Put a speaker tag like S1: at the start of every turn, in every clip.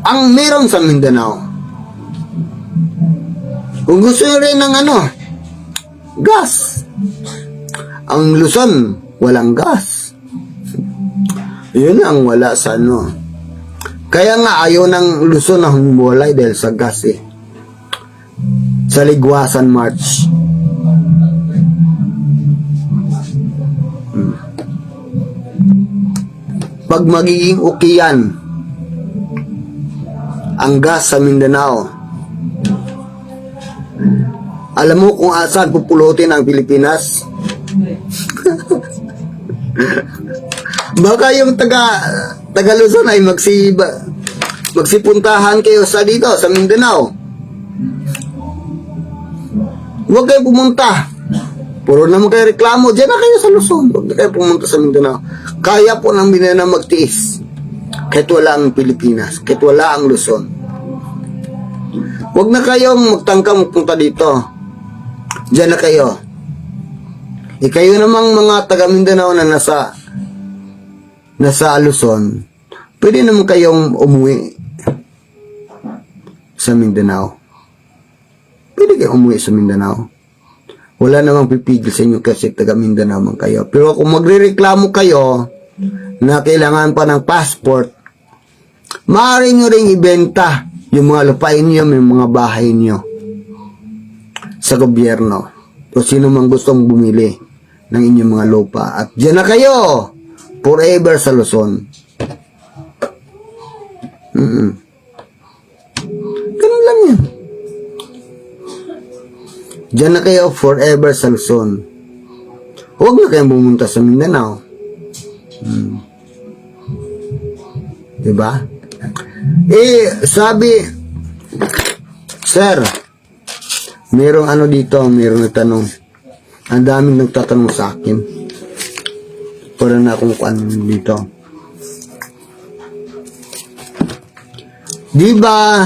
S1: ang meron sa Mindanao. Kung gusto nyo rin ng gas, ang Luzon, walang gas. Yun ang wala sa Kaya nga ayaw ng Luzon na humulay dahil sa gas Sa Ligwasan March. Pag magiging ukiyan ang gas sa Mindanao, alam mo kung saan pupulutin ang Pilipinas? Baka yung taga Luzon ay magsipuntahan kayo sa dito, sa Mindanao. Huwag kayo pumunta. Puro naman kayo reklamo. Diyan na kayo sa Luzon. Huwag na kayo pumunta sa Mindanao. Kaya po ng Mindanao magtiis. Kahit wala ang Pilipinas. Kahit wala ang Luzon. Huwag na kayong magtangka magpunta dito. Diyan na kayo. Kayo namang mga taga Mindanao na nasa Luzon, pwede naman kayong umuwi sa Mindanao. Pwede kayong umuwi sa Mindanao. Wala namang pipigil sa inyo kasi taga Mindanao man kayo. Pero kung magrereklamo kayo na kailangan pa ng passport, maaari nyo ring ibenta yung mga lupain nyo, yung mga bahay nyo sa gobyerno. O sino man gustong bumili ng inyong mga lupa. At dyan na kayo! Forever sa Luzon. Ganun lang yan. Diyan na kayo forever sa Luzon. Huwag na kayong pumunta sa Mindanao. Diba? Sabi, Sir, merong merong nagtanong. Ang daming nagtatanong sa akin. Para na akong dito. Diba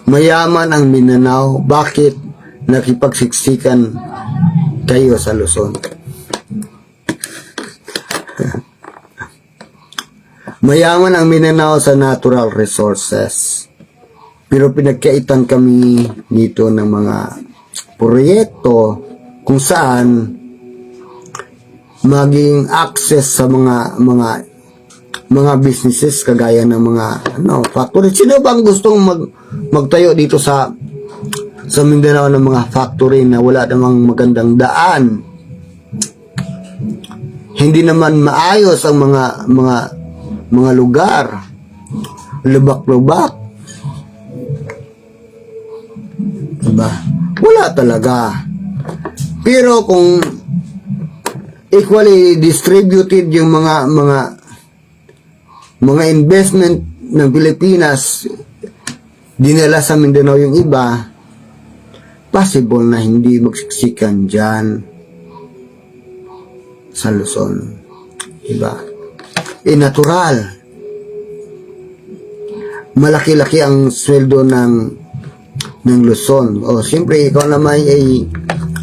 S1: mayaman ang Mindanao? Bakit nakipagsiksikan kayo sa Luzon? Mayaman ang Mindanao sa natural resources. Pero pinagkaitan kami dito ng mga proyekto kung saan maging access sa mga businesses kagaya ng mga factory. Sino bang gustong magtayo dito sa Mindanao ng mga factory na wala namang magandang daan? Hindi naman maayos ang mga lugar. Lubak-lubak. Diba? Wala talaga. Pero kung equally distributed yung mga investment ng Pilipinas, dinala sa Mindanao yung iba, possible na hindi magsiksikan dyan sa Luzon. Diba? Natural. Malaki-laki ang sweldo ng Luzon. O, siyempre, ikaw naman ay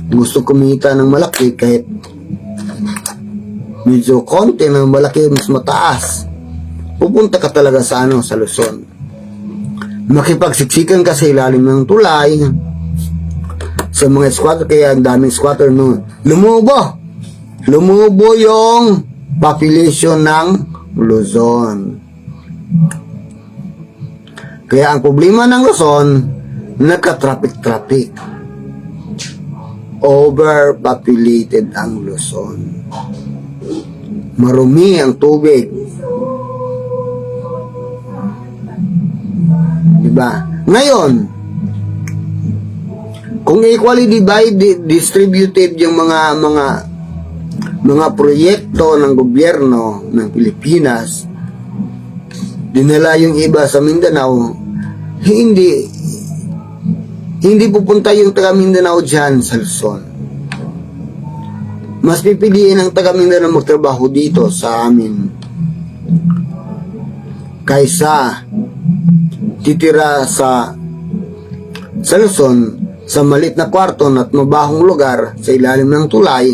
S1: gusto kumita ng malaki kahit medyo konti ng malaki, mas mataas. Pupunta ka talaga sa Luzon. Makipagsiksikan ka sa ilalim ng tulay sa mga squatter, kaya ang daming squatter lumubo yung population ng Luzon. Kaya ang problema ng Luzon, nagka-traffic. Overpopulated ang Luzon. Marumi ang tubig. Diba? Ngayon, kung equally distributed yung mga proyekto ng gobyerno ng Pilipinas, dinala yung iba sa Mindanao, hindi pupunta yung taga Mindanao dyan sa Luzon. Mas pipiliin ang taga Mindanao magtrabaho dito sa amin kaysa titira sa Luzon sa malit na kwarto at mabahong lugar sa ilalim ng tulay.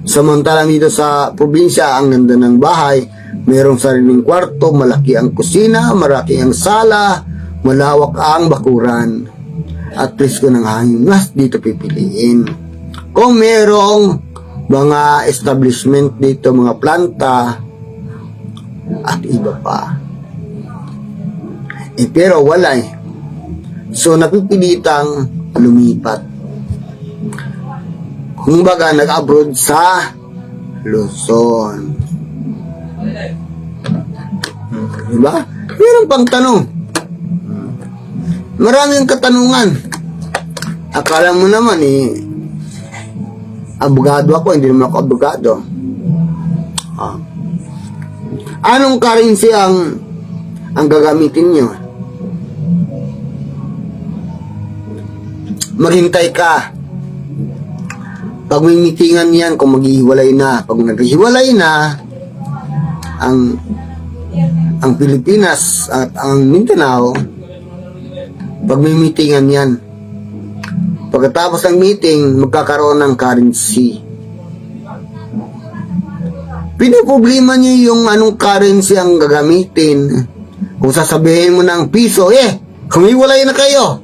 S1: Samantalang dito sa probinsya, ang ganda ng bahay, Merong sariling kwarto, malaki ang kusina, malaki ang sala, malawak ang bakuran. At presko ng hangin, mas dito pipiliin. Kung merong mga establishment dito, mga planta, at iba pa. Pero wala eh. So, napipilitang lumipat. Kung baga, nag-abroad sa Luzon. Diba? Meron pang tanong. Maraming katanungan. Akala mo naman abogado ako, hindi naman ako abogado. Anong currency ang gagamitin nyo? Maghintay ka. Pag may meetingan yan, kung maghihiwalay na. Pag naghihiwalay na, ang Pilipinas at ang Mindanao, pag may meetingan yan, pagkatapos ng meeting, magkakaroon ng currency. Pinoproblema niyo yung anong currency ang gagamitin. Kung sasabihin mo ng piso, humiwalay na kayo.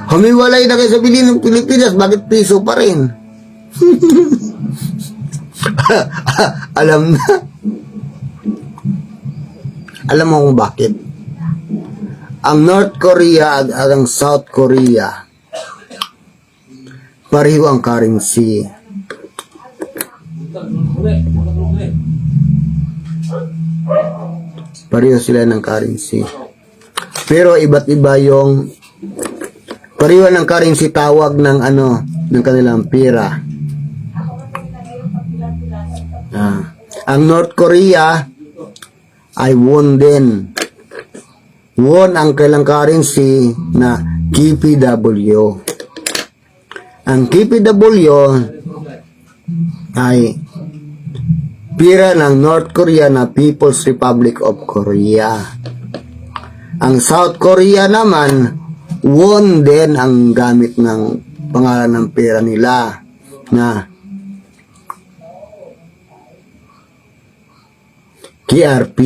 S1: Humiwalay na kayo sa Pilipinas, bakit piso pa rin? Alam na. Alam mo kung bakit? Ang North Korea at ang South Korea, pareho ang currency. Pareho sila ng currency. Pero iba't iba yung pareho ng currency tawag ng ng kanilang pera. Ang North Korea ay won din. Won ang kailang currency na KPW. Ang KPW ay pira ng North Korea na People's Republic of Korea. Ang South Korea naman, won din ang gamit ng pangalan ng pera nila na KRP.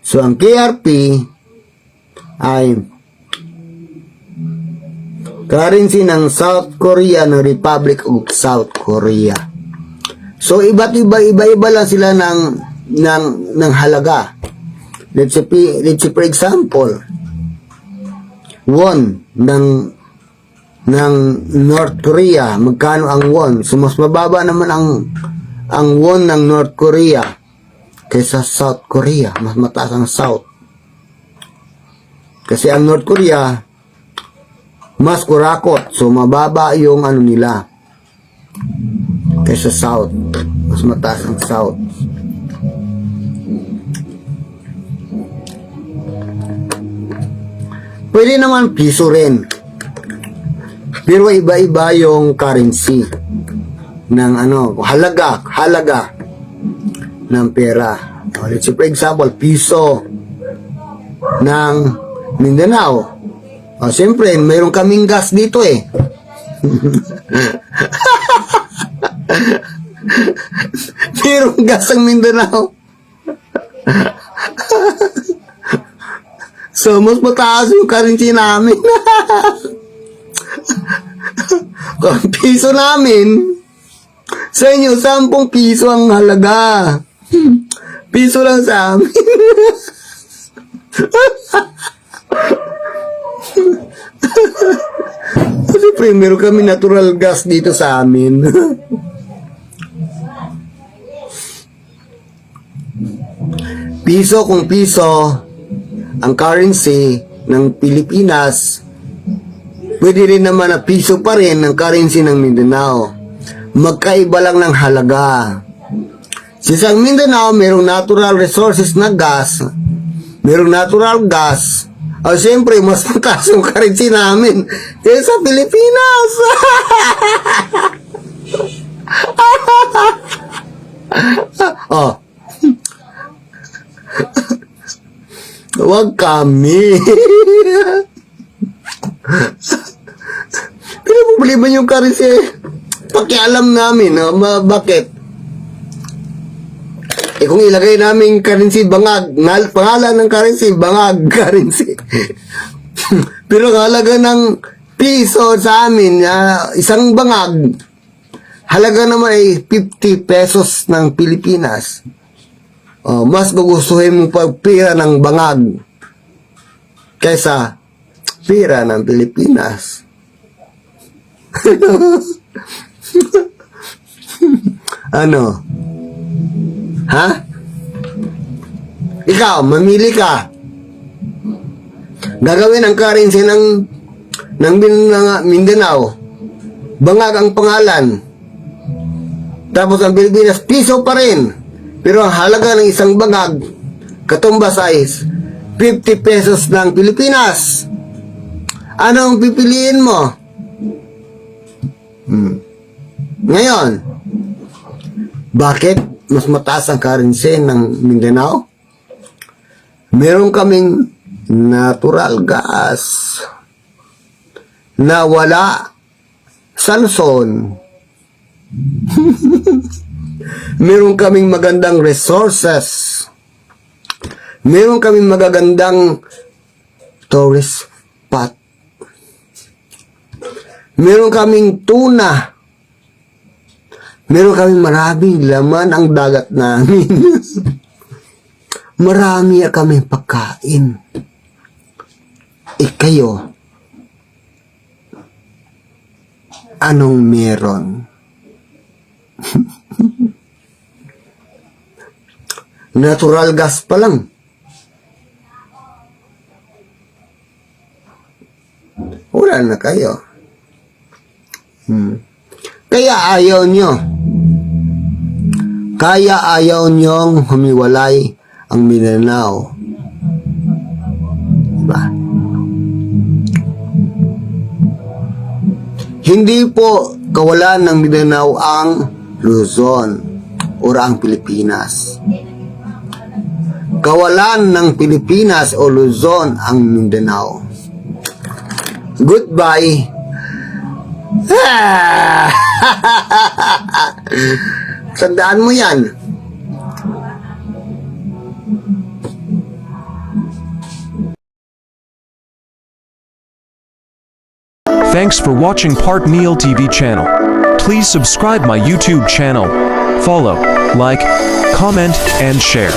S1: So, ang KRP ay currency ng South Korea, ng Republic of South Korea. So, iba-iba lang sila ng halaga. Let's say for example, won ng North Korea, magkano ang won? So, mas mababa naman ang won ng North Korea kaysa South Korea. Mas mataas ang South. Kasi ang North Korea, mas kurakot. So, mababa yung nila kaysa South. Mas mataas ang South. Pwede naman piso rin. Pero iba-iba yung currency ng halaga ng pera. Let's say for example, piso ng Mindanao. Siyempre, mayroon kaming gas dito eh. Mayroong gas ang Mindanao. So, mas mataas yung currency namin. Kung piso namin, sa inyo, 10 piso ang halaga. Piso lang sa amin. Siyempre, meron kami natural gas dito sa amin. Piso kung piso ang currency ng Pilipinas, pwede rin naman na piso pa rin ang currency ng Mindanao. Magkaiba lang ng halaga. Sa Mindanao, merong natural resources na gas, merong natural gas. Siyempre, mas mataas yung currency namin kaya sa Pilipinas. Huwag kami. Pinaproblema yung currency. Pakialam namin. Bakit? kung ilagay namin currency, bangag, pangalan ng currency, bangag currency. Pero ang halaga ng piso sa amin, isang bangag, halaga naman ay 50 pesos ng Pilipinas. Mas gugustuhin mo pa pira ng bangag kaysa pira ng Pilipinas. Ano? Ha? Ikaw, mamili ka. Gagawin ang currency ng Mindanao. Bangag ang pangalan. Tapos ang Pilipinas, piso pa rin. Pero ang halaga ng isang bangag, katumbas ay 50 pesos ng Pilipinas. Ano ang pipiliin mo? Ngayon, bakit mas mataas ang currency ng Mindanao? Meron kaming natural gas na wala sa Luzon. Meron kaming magandang resources. Meron kaming magagandang tourist spot. Meron kaming tuna. Meron kaming maraming laman ang dagat namin. Marami kaming pagkain. Kayo, anong meron? Natural gas pa lang. Wala na kayo. Kaya ayaw nyo. Kaya ayaw nyong humiwalay ang Mindanao. Diba? Hindi po kawalan ng Mindanao ang Luzon o ang Pilipinas. Kawalan ng Pilipinas o Luzon ang Mindanao. Goodbye. Tandaan mo yan.
S2: Thanks for watching Part Neil TV channel. Please subscribe my YouTube channel. Follow, like, comment, and share.